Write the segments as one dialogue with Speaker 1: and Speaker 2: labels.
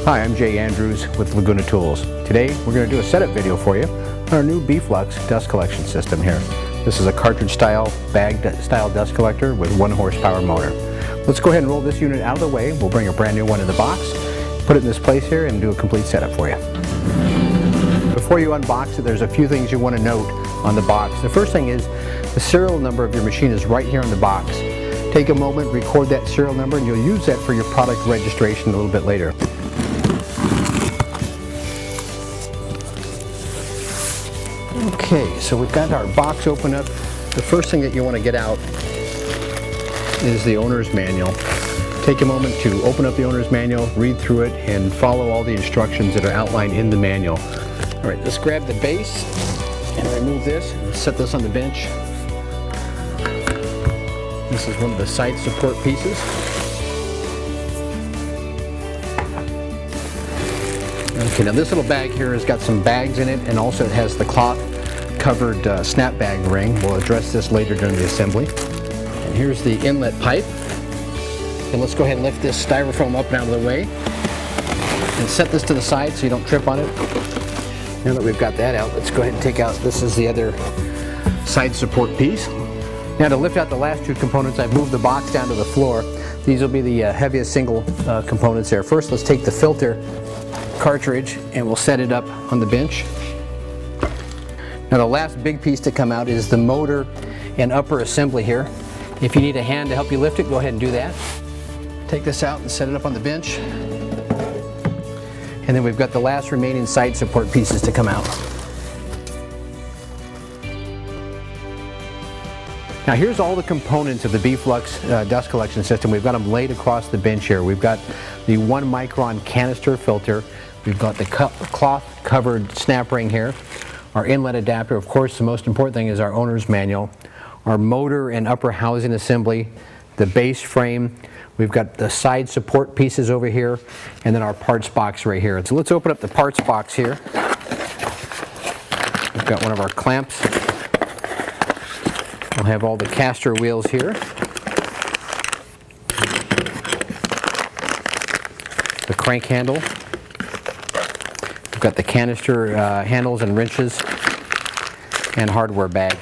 Speaker 1: Hi, I'm Jay Andrews with Laguna Tools. Today we're going to do a setup video for you on our new Flux dust collection system here. This is a cartridge style, bag style dust collector with 1 horsepower motor. Let's go ahead and roll this unit out of the way. We'll bring a brand new one in the box, put it in this place here, and do a complete setup for you. Before you unbox it, there's a few things you want to note on the box. The first thing is the serial number of your machine is right here on the box. Take a moment, record that serial number, and you'll use that for your product registration a little bit later. Okay, so we've got our box open up. The first thing that you want to get out is the owner's manual. Take a moment to open up the owner's manual, read through it, and follow all the instructions that are outlined in the manual. All right, let's grab the base and remove this and set this on the bench. This is one of the side support pieces. Okay, now this little bag here has got some bags in it, and also it has the cloth covered snap bag ring. We'll address this later during the assembly. And here's the inlet pipe. And let's go ahead and lift this styrofoam up and out of the way and set this to the side so you don't trip on it. Now that we've got that out, let's go ahead and take out, this is the other side support piece. Now to lift out the last two components, I've moved the box down to the floor. These will be the heaviest single components there. First, let's take the filter cartridge and we'll set it up on the bench. Now the last big piece to come out is the motor and upper assembly here. If you need a hand to help you lift it, go ahead and do that. Take this out and set it up on the bench. And then we've got the last remaining side support pieces to come out. Now here's all the components of the Flux dust collection system. We've got them laid across the bench here. We've got the 1 micron canister filter. We've got the cloth covered snap ring here. Our inlet adapter, of course, the most important thing is our owner's manual. Our motor and upper housing assembly, the base frame. We've got the side support pieces over here, and then our parts box right here. So let's open up the parts box here. We've got one of our clamps. We'll have all the caster wheels here. The crank handle. We've got the canister handles and wrenches and hardware bag.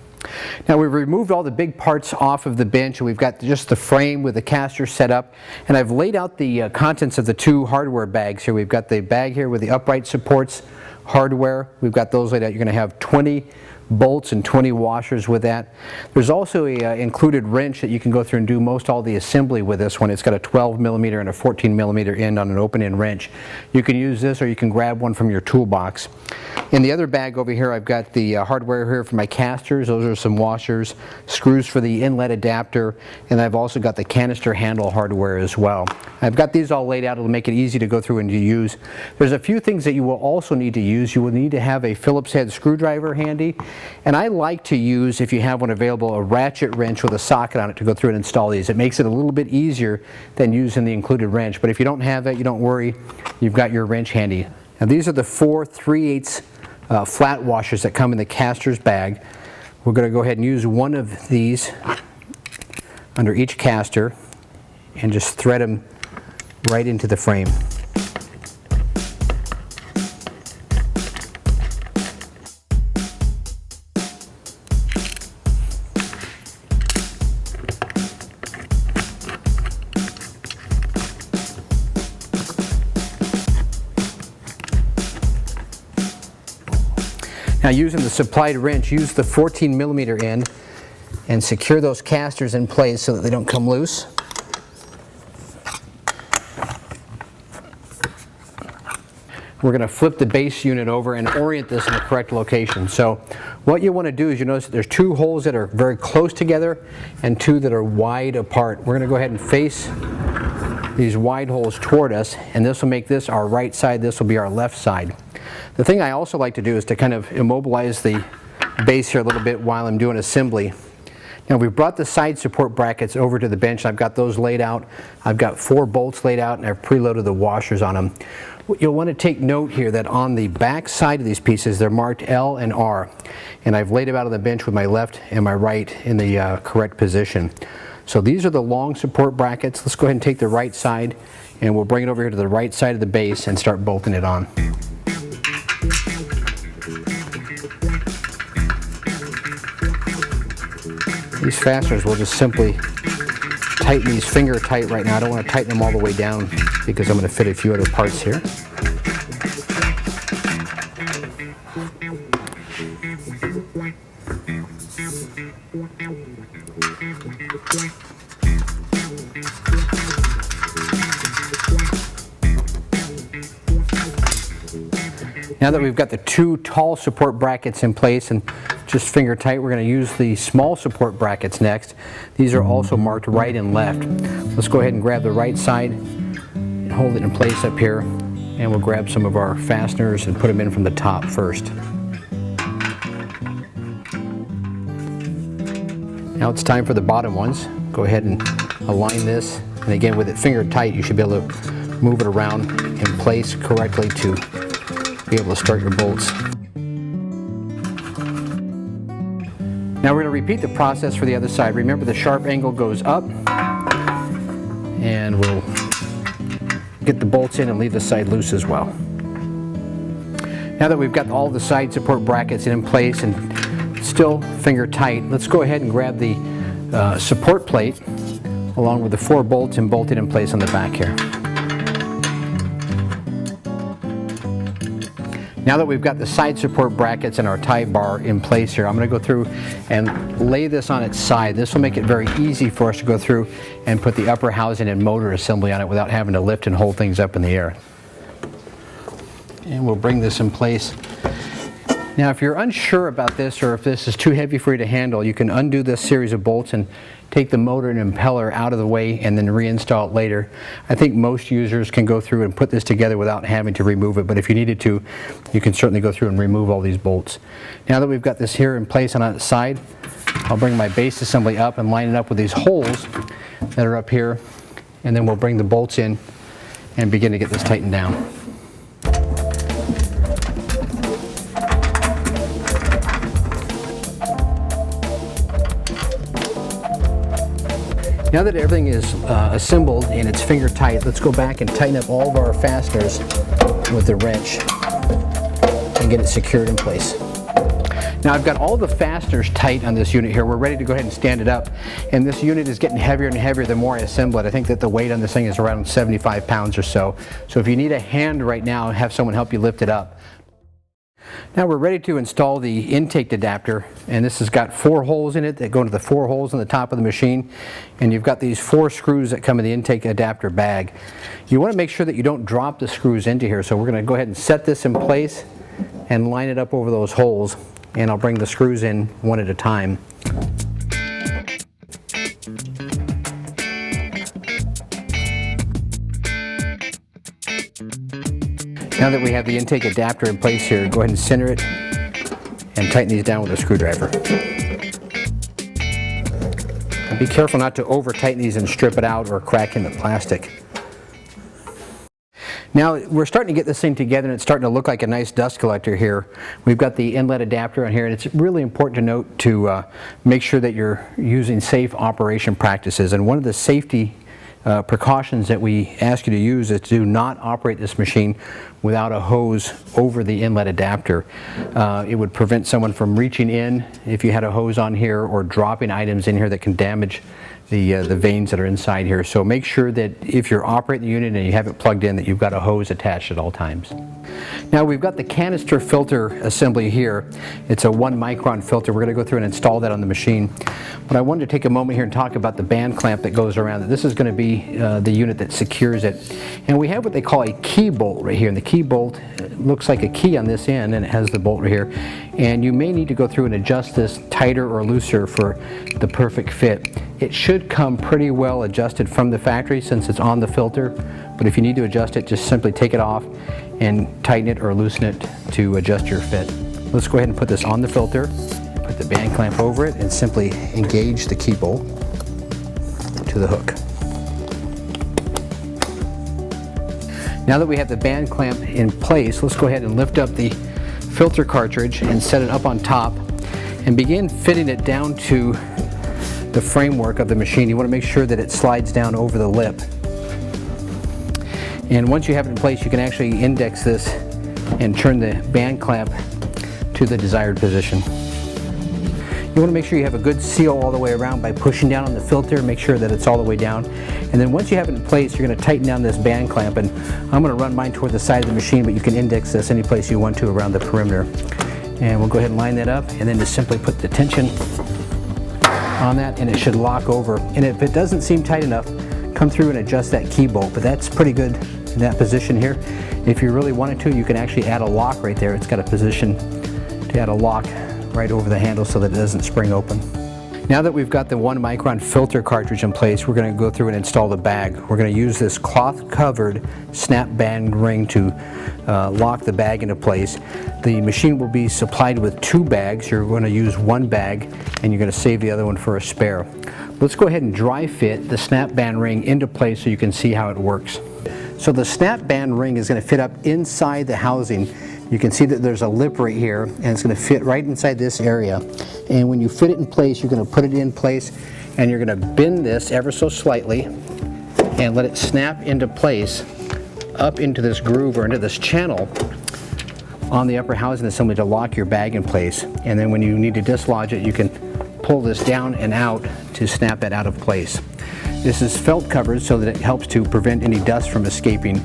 Speaker 1: Now we've removed all the big parts off of the bench, and we've got just the frame with the caster set up, and I've laid out the contents of the 2 hardware bags here. We've got the bag here with the upright supports, hardware. We've got those laid out. You're going to have 20 bolts and 20 washers with that. There's also a included wrench that you can go through and do most all the assembly with this one. It's got a 12 millimeter and a 14 millimeter end on an open end wrench. You can use this, or you can grab one from your toolbox. In the other bag over here, I've got the hardware here for my casters. Those are some washers, screws for the inlet adapter, and I've also got the canister handle hardware as well. I've got these all laid out. It'll make it easy to go through and to use. There's a few things that you will also need to use. You will need to have a Phillips head screwdriver handy, and I like to use, if you have one available, a ratchet wrench with a socket on it to go through and install these. It makes it a little bit easier than using the included wrench, but if you don't have that, you don't worry, you've got your wrench handy. Now these are the 4 3/8 flat washers that come in the caster's bag. We're going to go ahead and use one of these under each caster and just thread them right into the frame. Now using the supplied wrench, use the 14 millimeter end and secure those casters in place so that they don't come loose. We're going to flip the base unit over and orient this in the correct location. So what you want to do is, you notice that there's 2 holes that are very close together and 2 that are wide apart. We're going to go ahead and face these wide holes toward us, and this will make this our right side, this will be our left side. The thing I also like to do is to kind of immobilize the base here a little bit while I'm doing assembly. Now we've brought the side support brackets over to the bench. I've got those laid out. I've got 4 bolts laid out, and I've preloaded the washers on them. You'll want to take note here that on the back side of these pieces, they're marked L and R, and I've laid them out on the bench with my left and my right in the correct position. So these are the long support brackets. Let's go ahead and take the right side and we'll bring it over here to the right side of the base and start bolting it on. These fasteners will just simply tighten these finger tight right now. I don't want to tighten them all the way down because I'm going to fit a few other parts here. Now that we've got the two tall support brackets in place and just finger tight, we're going to use the small support brackets next. These are also marked right and left. Let's go ahead and grab the right side and hold it in place up here, and we'll grab some of our fasteners and put them in from the top first. Now it's time for the bottom ones. Go ahead and align this, and again with it finger tight you should be able to move it around in place correctly to be able to start your bolts. Now we're going to repeat the process for the other side. Remember, the sharp angle goes up, and we'll get the bolts in and leave the side loose as well. Now that we've got all the side support brackets in place and still finger tight, let's go ahead and grab the support plate along with the 4 bolts and bolt it in place on the back here. Now that we've got the side support brackets and our tie bar in place here, I'm going to go through and lay this on its side. This will make it very easy for us to go through and put the upper housing and motor assembly on it without having to lift and hold things up in the air. And we'll bring this in place. Now if you're unsure about this, or if this is too heavy for you to handle, you can undo this series of bolts and take the motor and impeller out of the way and then reinstall it later. I think most users can go through and put this together without having to remove it, but if you needed to, you can certainly go through and remove all these bolts. Now that we've got this here in place on its side, I'll bring my base assembly up and line it up with these holes that are up here, and then we'll bring the bolts in and begin to get this tightened down. Now that everything is assembled and it's finger tight, let's go back and tighten up all of our fasteners with the wrench and get it secured in place. Now I've got all the fasteners tight on this unit here. We're ready to go ahead and stand it up, and this unit is getting heavier and heavier the more I assemble it. I think that the weight on this thing is around 75 pounds or so. So if you need a hand right now, have someone help you lift it up. Now we're ready to install the intake adapter, and this has got 4 holes in it that go into the 4 holes on the top of the machine, and you've got these 4 screws that come in the intake adapter bag. You want to make sure that you don't drop the screws into here, so we're going to go ahead and set this in place and line it up over those holes, and I'll bring the screws in one at a time. Now that we have the intake adapter in place here, go ahead and center it and tighten these down with a screwdriver. And be careful not to over tighten these and strip it out or crack in the plastic. Now we're starting to get this thing together, and it's starting to look like a nice dust collector here. We've got the inlet adapter on here, and it's really important to note to make sure that you're using safe operation practices. And one of the safety precautions that we ask you to use is to not operate this machine without a hose over the inlet adapter. It would prevent someone from reaching in if you had a hose on here, or dropping items in here that can damage the vanes that are inside here. So make sure that if you're operating the unit and you have it plugged in, that you've got a hose attached at all times. Now we've got the canister filter assembly here. It's a 1 micron filter. We're going to go through and install that on the machine. But I wanted to take a moment here and talk about the band clamp that goes around it. This is going to be the unit that secures it. And we have what they call a key bolt right here. And the key bolt looks like a key on this end, and it has the bolt right here. And you may need to go through and adjust this tighter or looser for the perfect fit. It should come pretty well adjusted from the factory since it's on the filter, but if you need to adjust it, just simply take it off and tighten it or loosen it to adjust your fit. Let's go ahead and put this on the filter, put the band clamp over it, and simply engage the key bolt to the hook. Now that we have the band clamp in place, let's go ahead and lift up the filter cartridge and set it up on top and begin fitting it down to the framework of the machine. You want to make sure that it slides down over the lip. And once you have it in place, you can actually index this and turn the band clamp to the desired position. You want to make sure you have a good seal all the way around by pushing down on the filter, make sure that it's all the way down. And then once you have it in place, you're going to tighten down this band clamp, and I'm going to run mine toward the side of the machine, but you can index this any place you want to around the perimeter. And we'll go ahead and line that up, and then just simply put the tension on that, and it should lock over. And if it doesn't seem tight enough, come through and adjust that key bolt, but that's pretty good in that position here. If you really wanted to, you can actually add a lock right there. It's got a position to add a lock right over the handle so that it doesn't spring open. Now that we've got the 1 micron filter cartridge in place, we're going to go through and install the bag. We're going to use this cloth covered snap band ring to lock the bag into place. The machine will be supplied with 2 bags. You're going to use 1 bag and you're going to save the other one for a spare. Let's go ahead and dry fit the snap band ring into place so you can see how it works. So the snap band ring is going to fit up inside the housing. You can see that there's a lip right here, and it's going to fit right inside this area. And when you fit it in place, you're going to put it in place, and you're going to bend this ever so slightly and let it snap into place up into this groove or into this channel on the upper housing assembly to lock your bag in place. And then when you need to dislodge it, you can pull this down and out to snap it out of place. This is felt covered so that it helps to prevent any dust from escaping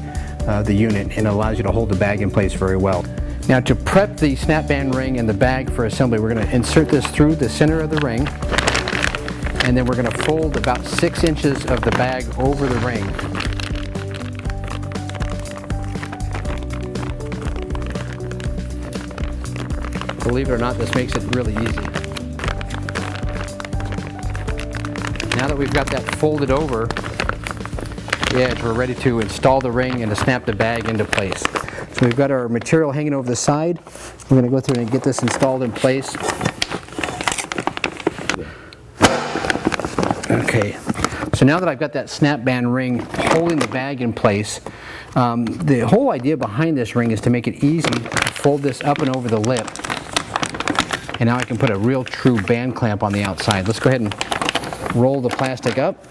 Speaker 1: the unit, and allows you to hold the bag in place very well. Now, to prep the snap band ring and the bag for assembly, we're going to insert this through the center of the ring, and then we're going to fold about 6 inches of the bag over the ring. Believe it or not, this makes it really easy. Now that we've got that folded over the edge, we're ready to install the ring and to snap the bag into place. So we've got our material hanging over the side. We're going to go through and get this installed in place. Okay, so now that I've got that snap band ring holding the bag in place, the whole idea behind this ring is to make it easy to fold this up and over the lip. And now I can put a real true band clamp on the outside. Let's go ahead and roll the plastic up.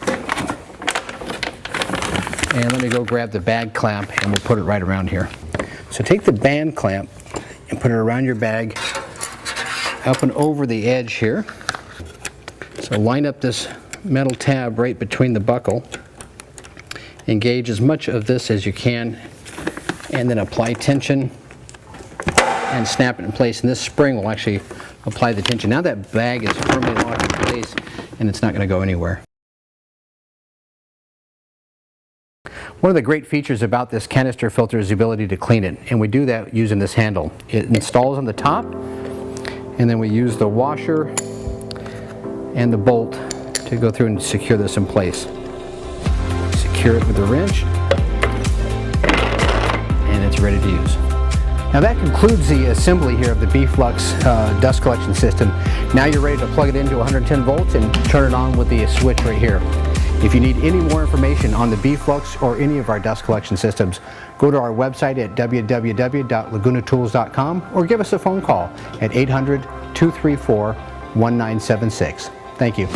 Speaker 1: And let me go grab the bag clamp, and we'll put it right around here. So take the band clamp and put it around your bag, up and over the edge here. So line up this metal tab right between the buckle. Engage as much of this as you can, and then apply tension and snap it in place. And this spring will actually apply the tension. Now that bag is firmly locked in place, and it's not going to go anywhere. One of the great features about this canister filter is the ability to clean it, and we do that using this handle. It installs on the top, and then we use the washer and the bolt to go through and secure this in place. Secure it with a wrench, and it's ready to use. Now that concludes the assembly here of the Flux dust collection system. Now you're ready to plug it into 110 volts and turn it on with the switch right here. If you need any more information on the Flux or any of our dust collection systems, go to our website at www.lagunatools.com or give us a phone call at 800-234-1976. Thank you.